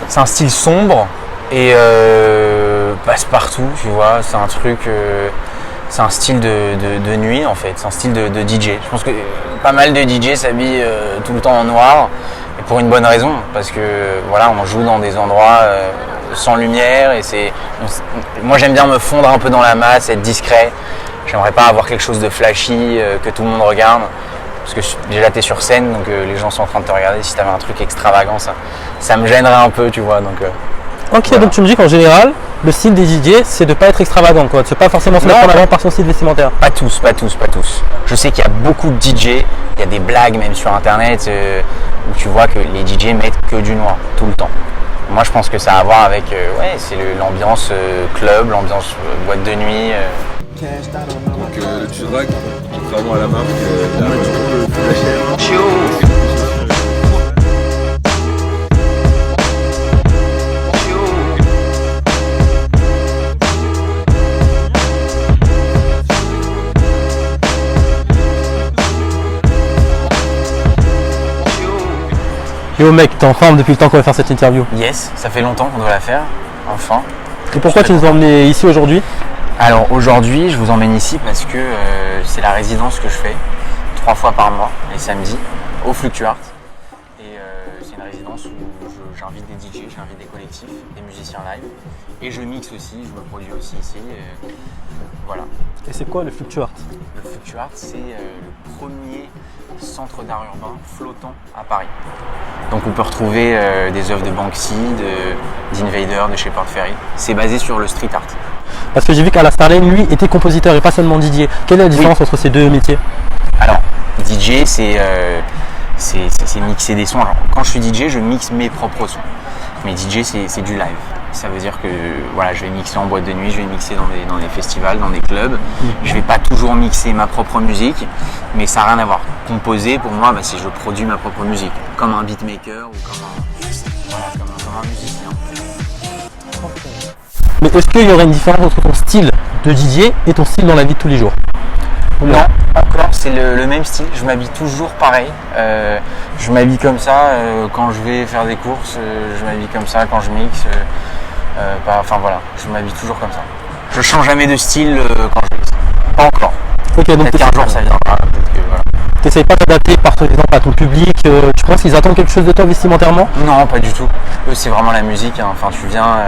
c'est un style sombre et passe-partout, tu vois. C'est un truc, c'est un style de nuit en fait. C'est un style de DJ. Je pense que pas mal de DJ s'habillent tout le temps en noir et pour une bonne raison, parce que voilà, on joue dans des endroits sans lumière et moi j'aime bien me fondre un peu dans la masse, être discret. J'aimerais pas avoir quelque chose de flashy que tout le monde regarde. Parce que déjà t'es sur scène, donc les gens sont en train de te regarder. Si t'avais un truc extravagant, ça me gênerait un peu, tu vois. Donc, ok, voilà. donc tu me dis qu'en général, le style des DJ, c'est de pas être extravagant, quoi. De pas forcément se mettre en avant par son style vestimentaire. Pas tous. Je sais qu'il y a beaucoup de DJ, il y a des blagues même sur internet où tu vois que les DJ mettent que du noir tout le temps. Moi je pense que ça a à voir avec c'est l'ambiance club, l'ambiance boîte de nuit. Donc le Tudrag, contrairement à la marque, il a un petit peu plus Yo mec, t'es en forme depuis le temps qu'on va faire cette interview. Yes, ça fait longtemps qu'on doit la faire, enfin. Et pourquoi tu nous as emmenés ici aujourd'hui? Alors aujourd'hui, je vous emmène ici parce que c'est la résidence que je fais 3 fois par mois, les samedis, au Fluctuart. Et c'est une résidence où j'invite des DJ, j'invite des collectifs, des musiciens live. Et je mixe aussi, je me produis aussi ici. Voilà. Et c'est quoi le Fluctuart? Le Fluctuart, c'est le premier centre d'art urbain flottant à Paris. Donc on peut retrouver des œuvres de Banksy, d'Invader, de Shepard Fairey. C'est basé sur le street art. Parce que j'ai vu qu'à la Starlane, lui, était compositeur et pas seulement DJ. Quelle est la différence entre ces deux métiers? Alors, DJ, c'est mixer des sons. Alors, quand je suis DJ, je mixe mes propres sons. Mais DJ, c'est du live. Ça veut dire que voilà, je vais mixer en boîte de nuit, je vais mixer dans des festivals, dans des clubs. Je vais pas toujours mixer ma propre musique, mais ça n'a rien à voir. Composer, pour moi, c'est je produis ma propre musique, comme un beatmaker ou comme un musicien. Mais est-ce qu'il y aurait une différence entre ton style de DJ et ton style dans la vie de tous les jours? Non, encore, c'est le même style. Je m'habille toujours pareil. Je m'habille comme ça quand je vais faire des courses. Je m'habille comme ça quand je mixe. Enfin voilà, je m'habille toujours comme ça. Je change jamais de style quand je mixe. Pas encore. Ok, donc peut-être qu'un jour ça viendra. T'essayes pas d'adapter par exemple à ton public. Tu penses qu'ils attendent quelque chose de toi vestimentairement? Non, pas du tout. Eux, c'est vraiment la musique. Hein. Enfin, tu viens.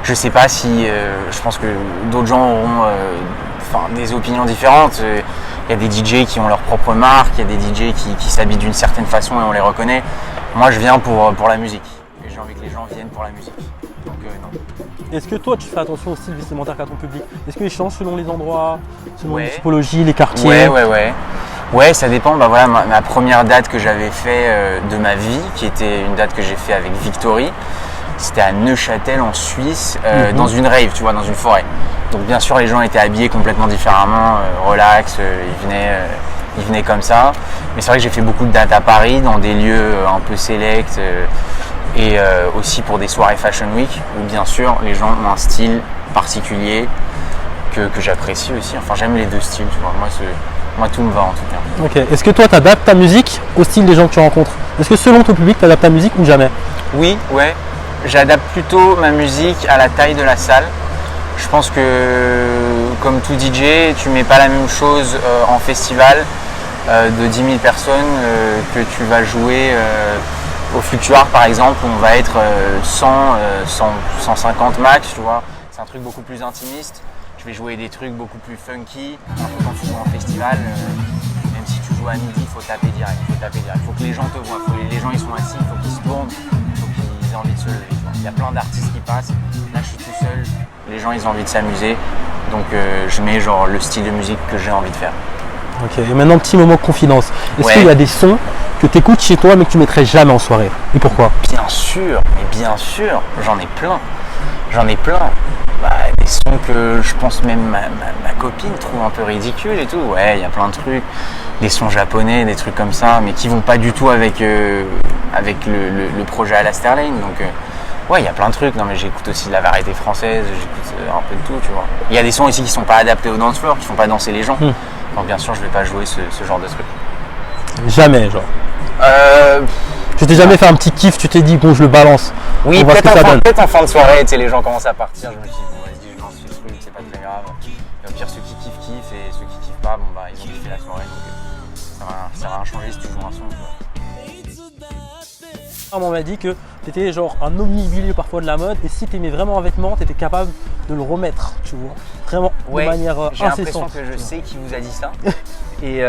Je sais pas si. Je pense que d'autres gens auront. Des opinions différentes. Il y a des DJ qui ont leur propre marque, il y a des DJ qui s'habillent d'une certaine façon et on les reconnaît. Moi, je viens pour la musique. Et j'ai envie que les gens viennent pour la musique. Donc, non. Est-ce que toi, tu fais attention au style vestimentaire qu'a ton public? Est-ce qu'il change selon les endroits, selon les typologies, les quartiers? Ouais, ça dépend. Voilà, ma première date que j'avais fait de ma vie, qui était une date que j'ai fait avec Victory, c'était à Neuchâtel en Suisse, dans une rave, tu vois, dans une forêt. Donc bien sûr les gens étaient habillés complètement différemment, relax, ils venaient comme ça. Mais c'est vrai que j'ai fait beaucoup de dates à Paris, dans des lieux un peu sélects et aussi pour des soirées Fashion Week, où bien sûr les gens ont un style particulier que j'apprécie aussi. Enfin j'aime les deux styles, tu vois. Moi tout me va en tout cas. Ok, est-ce que toi tu adaptes ta musique au style des gens que tu rencontres? Est-ce que selon ton public tu adaptes ta musique ou jamais? Oui, ouais. J'adapte plutôt ma musique à la taille de la salle. Je pense que comme tout DJ, tu mets pas la même chose en festival de 10 000 personnes que tu vas jouer au Fluctuart par exemple, où on va être 150 max, tu vois. C'est un truc beaucoup plus intimiste. Je vais jouer des trucs beaucoup plus funky. Alors que quand tu joues en festival, même si tu joues à midi, il faut taper direct. Il faut que les gens te voient. Les gens ils sont assis, il faut qu'ils se tournent, il faut qu'ils aient envie de se lever. Il y a plein d'artistes qui passent. Là, je suis tout seul. Les gens, ils ont envie de s'amuser. Donc, je mets le style de musique que j'ai envie de faire. Ok, et maintenant, petit moment de confidence. Est-ce qu'il y a des sons que tu écoutes chez toi mais que tu mettrais jamais en soirée? Et pourquoi? Bien sûr, j'en ai plein. Des sons que je pense même ma copine trouve un peu ridicules et tout. Ouais, il y a plein de trucs. Des sons japonais, des trucs comme ça, mais qui vont pas du tout avec le projet à la Starlane. Donc, il y a plein de trucs. Non, mais j'écoute aussi de la variété française, j'écoute un peu de tout, tu vois. Il y a des sons aussi qui sont pas adaptés au dance floor, qui font pas danser les gens. Donc, bien sûr, je vais pas jouer ce genre de truc. Jamais, genre. Tu t'es jamais fait un petit kiff, tu t'es dit bon je le balance. Oui, on voit ce que ça donne. peut-être en fin de soirée, tu sais, les gens commencent à partir, je me dis bon vas-y je lance ce truc, c'est pas très grave. Et au pire ceux qui kiffent et ceux qui kiffent pas, bon bah ils ont kiffé la soirée, donc ça va rien changer si tu joues un son. On m'a dit que tu étais genre un omnibulé parfois de la mode et si tu aimais vraiment un vêtement, tu étais capable de le remettre, tu vois, vraiment de manière j'ai l'impression incessante. que je sais qui vous a dit ça. Et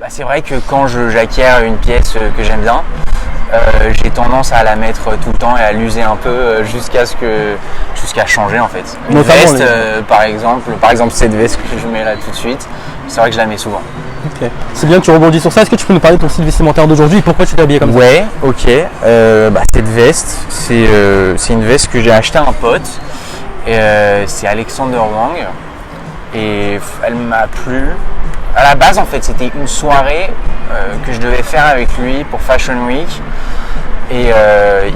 c'est vrai que quand j'acquiers une pièce que j'aime bien, j'ai tendance à la mettre tout le temps et à l'user un peu jusqu'à changer en fait. Une Notamment veste par exemple cette veste que je mets là tout de suite, c'est vrai que je la mets souvent. Ok. C'est bien que tu rebondis sur ça. Est-ce que tu peux nous parler de ton style vestimentaire d'aujourd'hui et pourquoi tu t'es habillé comme ça? Ouais, ok. Cette veste, c'est une veste que j'ai achetée à un pote. C'est Alexander Wang et elle m'a plu. À la base, en fait, c'était une soirée que je devais faire avec lui pour Fashion Week. Et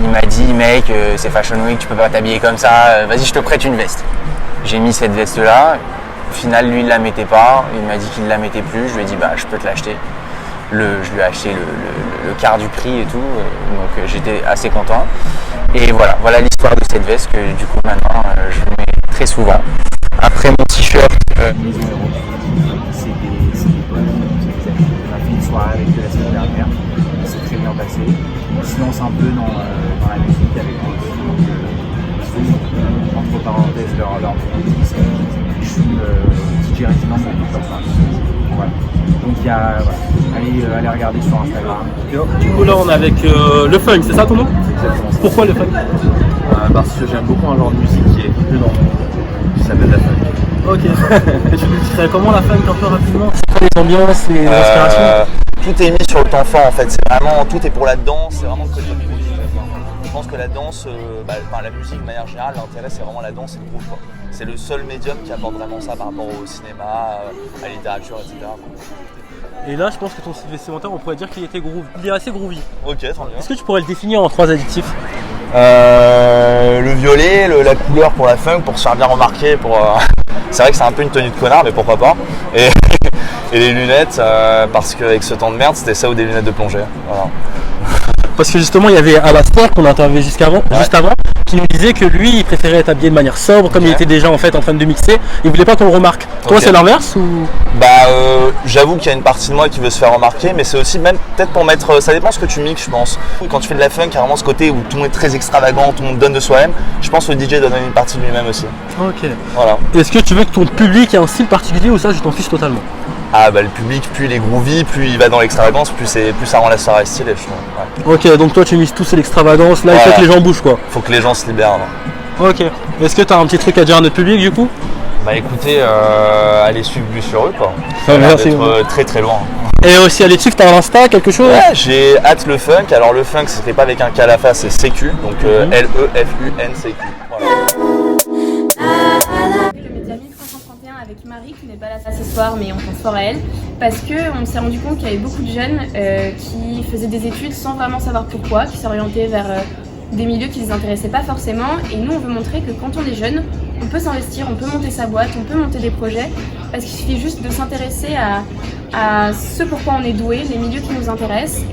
il m'a dit, mec, c'est Fashion Week, tu peux pas t'habiller comme ça, vas-y, je te prête une veste. J'ai mis cette veste-là. Au final, lui, il ne la mettait pas. Il m'a dit qu'il ne la mettait plus. Je lui ai dit, je peux te l'acheter. Je lui ai acheté le quart du prix et tout. Donc, j'étais assez content. Et voilà l'histoire de cette veste que du coup, maintenant, je mets très souvent. Après, mon t-shirt, Maison Héros. C'est des potes. On a fait une soirée avec eux la semaine dernière. C'est très bien passé. Sinon, c'est un peu dans la musique avec moi aussi. Donc, entre parenthèses, leur disque. Je suis DJ résident pour tout ça. Voilà. Donc allez regarder sur Instagram. Du coup là on est avec le funk, c'est ça ton nom? Exactement ça. Pourquoi le funk? Parce que j'aime beaucoup un genre de musique qui est plus dans mon monde, qui s'appelle la funk. Ok. Et tu dirais comment la funk un peu rapidement? C'est quoi les ambiances, les inspirations? Tout est mis sur le temps fort en fait, c'est vraiment, tout est pour la danse, c'est vraiment le côté groove. Je pense que la danse, la musique de manière générale, l'intérêt c'est vraiment la danse et le groove. C'est le seul médium qui apporte vraiment ça par rapport au cinéma, à la littérature, etc. Et là je pense que ton style vestimentaire on pourrait dire qu'il était groovy. Il est assez groovy. Ok, très bien. Est-ce que tu pourrais le définir en 3 adjectifs? Le violet, la couleur pour la funk, pour se faire bien remarquer, c'est vrai que c'est un peu une tenue de connard mais pourquoi pas. Et les lunettes, parce qu'avec ce temps de merde c'était ça ou des lunettes de plongée. Voilà. Parce que justement il y avait Alastair qu'on a interviewé juste avant, qui nous disait que lui il préférait être habillé de manière sobre, comme il était déjà en fait en train de mixer, il voulait pas qu'on le remarque. Toi c'est l'inverse ou? J'avoue qu'il y a une partie de moi qui veut se faire remarquer, mais c'est aussi même peut-être pour mettre, ça dépend ce que tu mixes je pense. Quand tu fais de la funk, il y a vraiment ce côté où tout le monde est très extravagant, tout le monde donne de soi-même. Je pense que le DJ doit donner une partie de lui-même aussi. Ok. Voilà. Est-ce que tu veux que ton public ait un style particulier ou ça je t'en fiche totalement? Le public, plus il est groovy, plus il va dans l'extravagance, plus ça rend la soirée stylée, je trouve. Ouais. Ok, donc toi tu mises tous c'est l'extravagance, là il faut que les gens bougent quoi. Faut que les gens se libèrent. Ok. Est-ce que tu as un petit truc à dire à notre public du coup? Écoutez, allez suivre Bus sur eux quoi. Merci. Très très loin. Et aussi allez suivre, t'as un Insta, quelque chose? Ouais, j'ai le funk. Alors le funk c'était pas avec un K à la face, c'est CQ, donc LEFUNCQ. Voilà. Avec Marie qui n'est pas là ce soir mais on pense fort à elle parce qu'on s'est rendu compte qu'il y avait beaucoup de jeunes qui faisaient des études sans vraiment savoir pourquoi, qui s'orientaient vers des milieux qui ne les intéressaient pas forcément et nous on veut montrer que quand on est jeune on peut s'investir, on peut monter sa boîte, on peut monter des projets parce qu'il suffit juste de s'intéresser à ce pourquoi on est doué, les milieux qui nous intéressent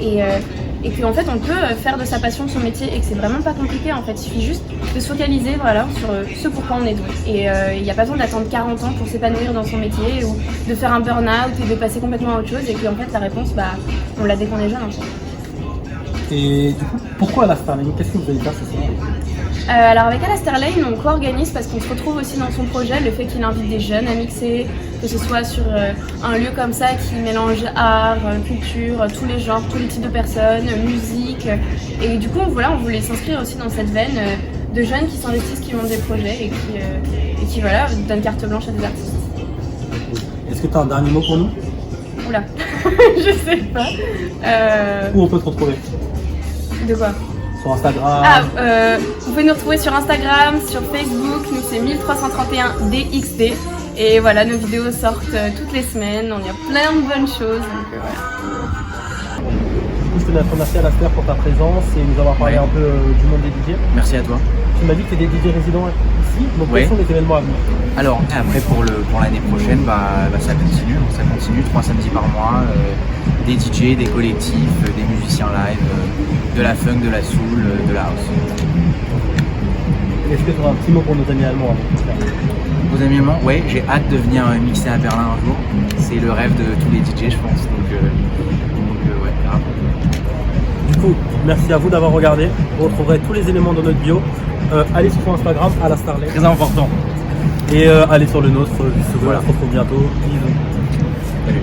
et qu'en fait on peut faire de sa passion son métier et que c'est vraiment pas compliqué en fait, il suffit juste de se focaliser sur ce pourquoi on est doué et il n'y a pas besoin d'attendre 40 ans pour s'épanouir dans son métier ou de faire un burn-out et de passer complètement à autre chose et qu'en fait la réponse on l'a dès qu'on est jeune en fait. Et du coup, pourquoi Alastair Lane? Qu'est-ce que vous allez faire ce soir? Alors avec Alastair Lane, on co-organise parce qu'on se retrouve aussi dans son projet, le fait qu'il invite des jeunes à mixer, que ce soit sur un lieu comme ça qui mélange art, culture, tous les genres, tous les types de personnes, musique. Et du coup, on voulait s'inscrire aussi dans cette veine de jeunes qui s'investissent, qui montent des projets et qui donnent carte blanche à des artistes. Est-ce que tu as un dernier mot pour nous? Oula, je sais pas. Où on peut te retrouver? De quoi? Sur Instagram. Vous pouvez nous retrouver sur Instagram, sur Facebook, nous c'est 1331DXD. Et voilà, nos vidéos sortent toutes les semaines, on y a plein de bonnes choses. Donc, voilà. je tenais à te remercier à la Star pour ta présence et nous avoir parlé Ouais. un peu du monde des DJ. Merci à toi. Tu m'as dit que tu es des DJ résidents ici, donc Ouais. quels sont les événements à venir? Alors après pour l'année prochaine, ça continue 3 samedis par mois, des DJ, des collectifs, des musiciens live, de la funk, de la soul, de la house. Est-ce que tu auras un petit mot pour nos amis allemands avant de faire? Vos amis allemands, ouais, j'ai hâte de venir mixer à Berlin un jour. C'est le rêve de tous les DJ, je pense. Donc ouais, grave. Du coup, merci à vous d'avoir regardé. Vous retrouverez tous les éléments dans notre bio. Allez sur son Instagram, à la Starlet. Très important. Et allez sur le nôtre, juste Voilà. on se retrouve bientôt. Bisous. Salut.